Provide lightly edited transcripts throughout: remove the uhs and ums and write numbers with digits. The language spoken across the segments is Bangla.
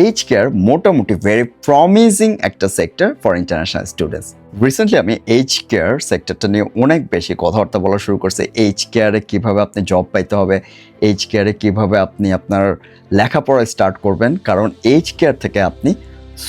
এইজ কেয়ার মোটামুটি ভেরি প্রমিজিং একটা sector for international students. Recently আমি এইজ কেয়ার সেক্টরটা নিয়ে অনেক বেশি কথাবার্তা বলা শুরু করছি। এইজ কেয়ারে কীভাবে আপনি জব পাইতে হবে, এইজ কেয়ারে কীভাবে আপনি আপনার লেখাপড়া স্টার্ট করবেন, কারণ এইজ কেয়ার থেকে আপনি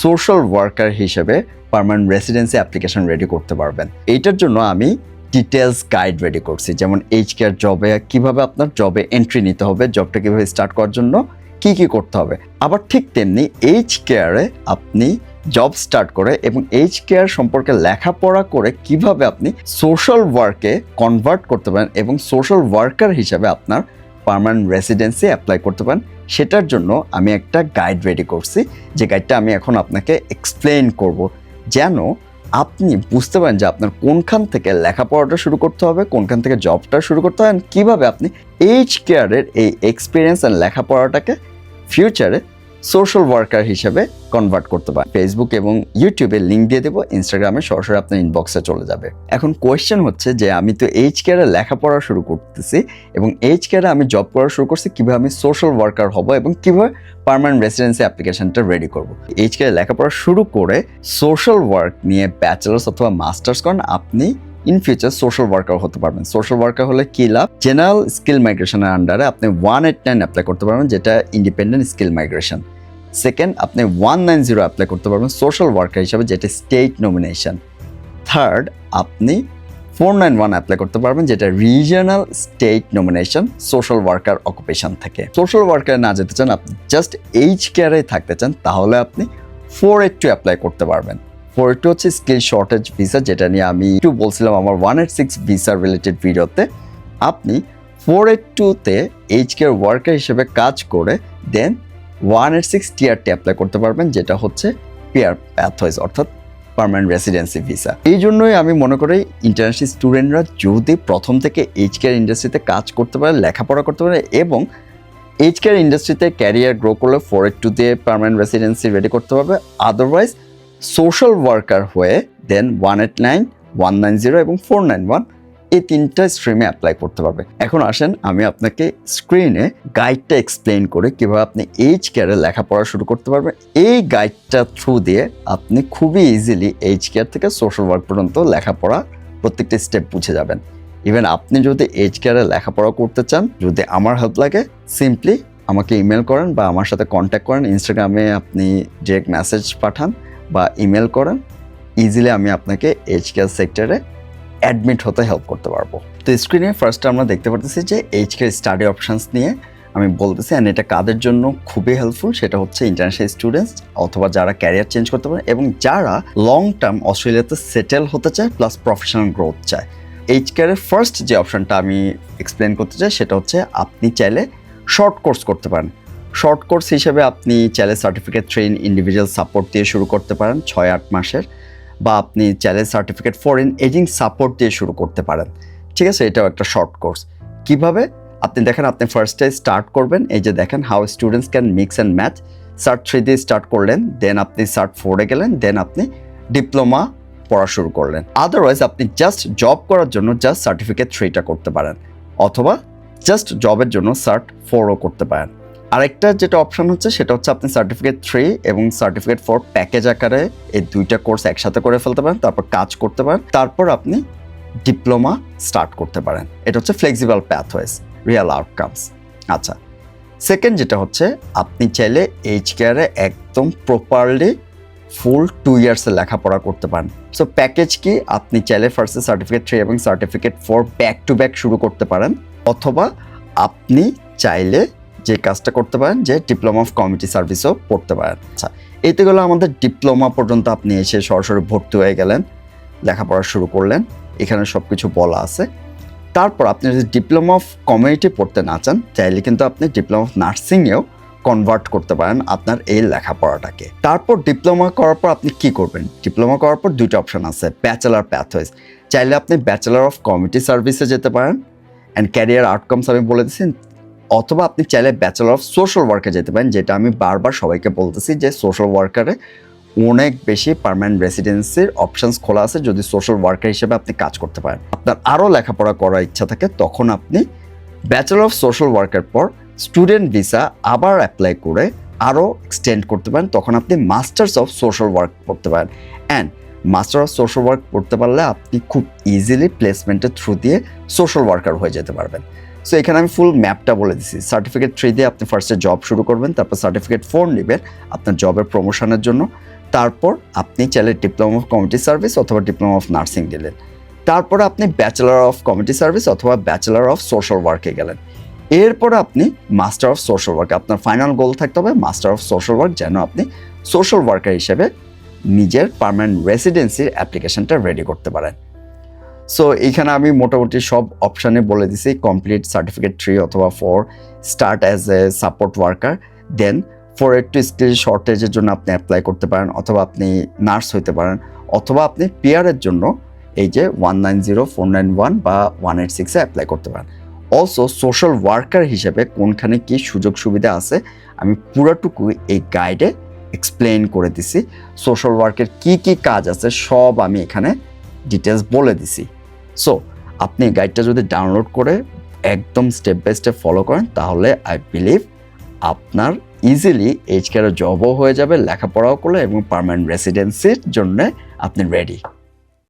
সোশ্যাল ওয়ার্কার হিসেবে পার্মানেন্ট রেসিডেন্সি অ্যাপ্লিকেশন রেডি করতে পারবেন। এইটার জন্য আমি ডিটেলস গাইড রেডি করছি, যেমন এইজ কেয়ার জবে কীভাবে আপনার জবে এন্ট্রি নিতে হবে, জবটা কীভাবে স্টার্ট করার জন্য কি কি করতে হবে। আবার ঠিক তেমনি এইজ কেয়ারে আপনি জব স্টার্ট করে এবং এইজ কেয়ার সম্পর্কে লেখাপড়া করে কিভাবে আপনি সোশ্যাল ওয়ার্কে কনভার্ট করতে পারেন এবং সোশ্যাল ওয়ার্কার হিসাবে আপনার পার্মানেন্ট রেসিডেন্সি অ্যাপ্লাই করতে পারেন, সেটার জন্য আমি একটা গাইড রেডি করছি, যে গাইডটা আমি এখন আপনাকে এক্সপ্লেইন করব, যেন আপনি বুঝতে পারেন যে আপনার কোনখান থেকে লেখাপড়াটা শুরু করতে হবে, কোনখান থেকে জবটা শুরু করতে হবে, কীভাবে আপনি এইজ কেয়ারের এই এক্সপিরিয়েন্স অ্যান্ড লেখাপড়াটাকে ফিউচারে সোশ্যাল ওয়ার্কার হিসেবে কনভার্ট করতে পারেন। ফেসবুক এবং ইউটিউবে লিঙ্ক দিয়ে দেবো, ইনস্টাগ্রামে সরাসরি আপনার ইনবক্সে চলে যাবে। এখন কোয়েশ্চেন হচ্ছে যে আমি তো এইজ কেয়ারে লেখাপড়া শুরু করতেছি এবং এইজ কেয়ারে আমি জব করা শুরু করছি, কীভাবে আমি সোশ্যাল ওয়ার্কার হব এবং কীভাবে পার্মানেন্ট রেসিডেন্সি অ্যাপ্লিকেশনটা রেডি করব। এইজ কেয়ারে লেখাপড়া শুরু করে সোশ্যাল ওয়ার্ক নিয়ে ব্যাচেলার্স অথবা মাস্টার্স করেন, আপনি ইন ফিউচার সোশ্যাল ওয়ার্কার হতে পারবেন। সোশ্যাল ওয়ার্কার হলে কী লাভ? জেনারেল স্কিল মাইগ্রেশনের আন্ডারে আপনি 189 অ্যাপ্লাই করতে পারবেন, যেটা ইন্ডিপেন্ডেন্ট স্কিল মাইগ্রেশন। সেকেন্ড, আপনি 190 অ্যাপ্লাই করতে পারবেন সোশ্যাল ওয়ার্কার হিসাবে, যেটা স্টেট নমিনেশন। থার্ড, আপনি 491 অ্যাপ্লাই করতে পারবেন, যেটা regional state nomination social worker occupation থেকে। সোশ্যাল ওয়ার্কারে না যেতে চান, আপনি জাস্ট এইজ কেয়ারে থাকতে চান, তাহলে আপনি 482 অ্যাপ্লাই করতে পারবেন। 482 হচ্ছে স্কিল শর্টেজ ভিসা, যেটা নিয়ে আমি একটু বলছিলাম আমার 186 ভিসা রিলেটেড ভিডিওতে। আপনি 482-তে এইজ কেয়ার ওয়ার্কার হিসেবে কাজ করে দেন 186 টিআরটি অ্যাপ্লাই করতে পারবেন, যেটা হচ্ছে পিআর প্যাথওয়েজ অর্থাৎ পার্মানেন্ট রেসিডেন্সি ভিসা। এই জন্যই আমি মনে করি ইন্টারন্যাশনাল স্টুডেন্টরা যদি প্রথম থেকে এইজ কেয়ার ইন্ডাস্ট্রিতে কাজ করতে পারে, লেখাপড়া করতে পারে এবং এইজ কেয়ার ইন্ডাস্ট্রিতে ক্যারিয়ার গ্রো করলে 482 দিয়ে পার্মানেন্ট রেসিডেন্সি রেডি করতে পারবে। আদারওয়াইজ সোশ্যাল ওয়ার্কার হয়ে দেন 189, 190 এবং 491 এই তিনটা স্ট্রিমে অ্যাপ্লাই করতে পারবে। এখন আসেন আমি আপনাকে স্ক্রিনে গাইডটা এক্সপ্লেন করে কীভাবে আপনি এইজ কেয়ারে লেখাপড়া শুরু করতে পারবেন। এই গাইডটা থ্রু দিয়ে আপনি খুবই ইজিলি এইজ কেয়ার থেকে সোশ্যাল ওয়ার্ক পর্যন্ত লেখাপড়া প্রত্যেকটা স্টেপ বুঝে যাবেন। ইভেন আপনি যদি এইজ কেয়ারে লেখাপড়া করতে চান, যদি আমার হেল্প লাগে, সিম্পলি আমাকে ইমেল করেন বা আমার সাথে কন্ট্যাক্ট করেন, ইনস্টাগ্রামে আপনি ডিরেক্ট মেসেজ পাঠান বা ইমেল করেন, ইজিলি আমি আপনাকে এইজ কেয়ার সেক্টরে অ্যাডমিট হতে হেল্প করতে পারবো। তো স্ক্রিনে ফার্স্টে আমরা দেখতে পারতেছি যে এইজ কেয়ার স্টাডি অপশানস নিয়ে আমি বলতেছি, অ্যান্ড এটা কাদের জন্য খুবই হেল্পফুল, সেটা হচ্ছে ইন্টারন্যাশনাল স্টুডেন্টস অথবা যারা ক্যারিয়ার চেঞ্জ করতে পারে এবং যারা লং টার্ম অস্ট্রেলিয়াতে সেটেল হতে চায় প্লাস প্রফেশনাল গ্রোথ চায়। এইজ কেয়ারের ফার্স্ট যে অপশানটা আমি এক্সপ্লেন করতে চাই সেটা হচ্ছে আপনি চাইলে শর্ট কোর্স করতে পারেন। শর্ট কোর্স হিসেবে আপনি চাইলে সার্টিফিকেট ট্রেন ইন্ডিভিজুয়াল সাপোর্ট দিয়ে শুরু করতে পারেন 6-8 মাসের, বা আপনি চাইলে সার্টিফিকেট ফরেন এজিং সাপোর্ট দিয়ে শুরু করতে পারেন। ঠিক আছে, এটাও একটা শর্ট কোর্স। কিভাবে? আপনি দেখেন, আপনি ফার্স্টে স্টার্ট করবেন, এই যে দেখেন how students can mix and match, shirt 3 দিয়ে স্টার্ট করলেন, দেন আপনি সার্ট 4-এ গেলেন, দেন আপনি ডিপ্লোমা পড়া শুরু করলেন। আদারওয়াইজ আপনি জাস্ট জব করার জন্য জাস্ট সার্টিফিকেট 3টা করতে পারেন, অথবা জাস্ট জবের জন্য সার্ট 4ও করতে পারেন। আরেকটা যেটা অপশন হচ্ছে সেটা হচ্ছে আপনি সার্টিফিকেট 3 এবং সার্টিফিকেট 4 প্যাকেজ আকারে এই দুইটা কোর্স একসাথে করে ফেলতে পারেন, তারপর কাজ করতে পারেন, তারপর আপনি ডিপ্লোমা স্টার্ট করতে পারেন। এটা হচ্ছে ফ্লেক্সিবল প্যাথওয়েজ, রিয়েল আউটকামস। আচ্ছা, সেকেন্ড যেটা হচ্ছে আপনি চাইলে এইজ কেয়ারে একদম প্রপারলি ফুল 2 ইয়ার্সের লেখাপড়া করতে পারেন। সো প্যাকেজ কি? আপনি চাইলে ফার্স্টে সার্টিফিকেট 3 এবং সার্টিফিকেট 4 ব্যাক টু ব্যাক শুরু করতে পারেন, অথবা আপনি চাইলে যে কাজটা করতে পারেন যে ডিপ্লোমা অফ কমিউনিটি সার্ভিসও পড়তে পারেন। আচ্ছা, এতে গেলে আমাদের ডিপ্লোমা পর্যন্ত আপনি এসে সরাসরি ভর্তি হয়ে গেলেন, লেখাপড়া শুরু করলেন, এখানে সব কিছু বলা আছে। তারপর আপনি যদি ডিপ্লোমা অফ কমিউনিটি পড়তে না চান, চাইলে কিন্তু আপনি ডিপ্লোমা অফ নার্সিংয়েও কনভার্ট করতে পারেন আপনার এই লেখাপড়াটাকে। তারপর ডিপ্লোমা করার পর আপনি কি করবেন? ডিপ্লোমা করার পর দুইটা অপশন আছে, ব্যাচেলার প্যাথওয়েজ। চাইলে আপনি ব্যাচেলার অফ কমিউনিটি সার্ভিসে যেতে পারেন, অ্যান্ড ক্যারিয়ার আউটকামস আমি বলে দিচ্ছি, অথবা আপনি চাইলে ব্যাচেলার অফ সোশ্যাল ওয়ার্কে যেতে পারেন, যেটা আমি বারবার সবাইকে বলতেছি যে সোশ্যাল ওয়ার্কারে অনেক বেশি পার্মানেন্ট রেসিডেন্সির অপশনস খোলা আছে যদি সোশ্যাল ওয়ার্কার হিসেবে আপনি কাজ করতে পারেন। আপনার আরও লেখাপড়া করার ইচ্ছা থাকে, তখন আপনি ব্যাচেলর অফ সোশ্যাল ওয়ার্কের পর স্টুডেন্ট ভিসা আবার অ্যাপ্লাই করে আরও এক্সটেন্ড করতে পারেন, তখন আপনি মাস্টার্স অফ সোশ্যাল ওয়ার্ক পড়তে পারেন। And master of social work পড়তে পারলে আপনি খুব ইজিলি প্লেসমেন্টের থ্রু দিয়ে সোশ্যাল ওয়ার্কার হয়ে যেতে পারবেন। সো এখানে আমি ফুল ম্যাপটা বলে দিচ্ছি। সার্টিফিকেট 3 দিয়ে আপনি ফার্স্টে জব শুরু করবেন, তারপর সার্টিফিকেট 4 নেবেন আপনার জবের প্রমোশনের জন্য, তারপর আপনি চাইলে ডিপ্লোমা অফ কমিউনিটি সার্ভিস অথবা ডিপ্লোমা অফ নার্সিং দিলেন, তারপরে আপনি ব্যাচেলার অফ কমিউনিটি সার্ভিস অথবা ব্যাচেলার অফ সোশ্যাল ওয়ার্কে গেলেন, এরপরে আপনি মাস্টার অফ সোশ্যাল ওয়ার্ক। আপনার ফাইনাল গোল থাকতে হবে মাস্টার অফ সোশ্যাল ওয়ার্ক, যেন আপনি সোশ্যাল ওয়ার্কার হিসেবে নিজের পার্মানেন্ট রেসিডেন্সির অ্যাপ্লিকেশনটা রেডি করতে পারেন। সো এইখানে আমি মোটামুটি সব অপশানে বলে দিছি, কমপ্লিট সার্টিফিকেট 3 অথবা 4, start as a support worker, then 4 to skill শর্টেজের জন্য আপনি অ্যাপ্লাই করতে পারেন, অথবা আপনি নার্স হইতে পারেন, অথবা আপনি পিআরের জন্য এই যে 190-491 বা 186-এ অ্যাপ্লাই করতে পারেন। অলসো সোশ্যাল ওয়ার্কার হিসেবে কোনখানে কী সুযোগ সুবিধা আছে আমি পুরোটুকু এই গাইডে এক্সপ্লেন করে দিছি। সোশ্যাল ওয়ার্কের কী কী কাজ আছে সব আমি এখানে ডিটেলস বলে দিছি। সো আপনি গাইডটা যদি ডাউনলোড করে একদম স্টেপ বাই স্টেপ ফলো করেন, তাহলে আই বিলিভ আপনার ইজিলি এইচকেআর জবও হয়ে যাবে, লেখাপড়াও করলে, এবং পার্মানেন্ট রেসিডেন্সির জন্য আপনি রেডি।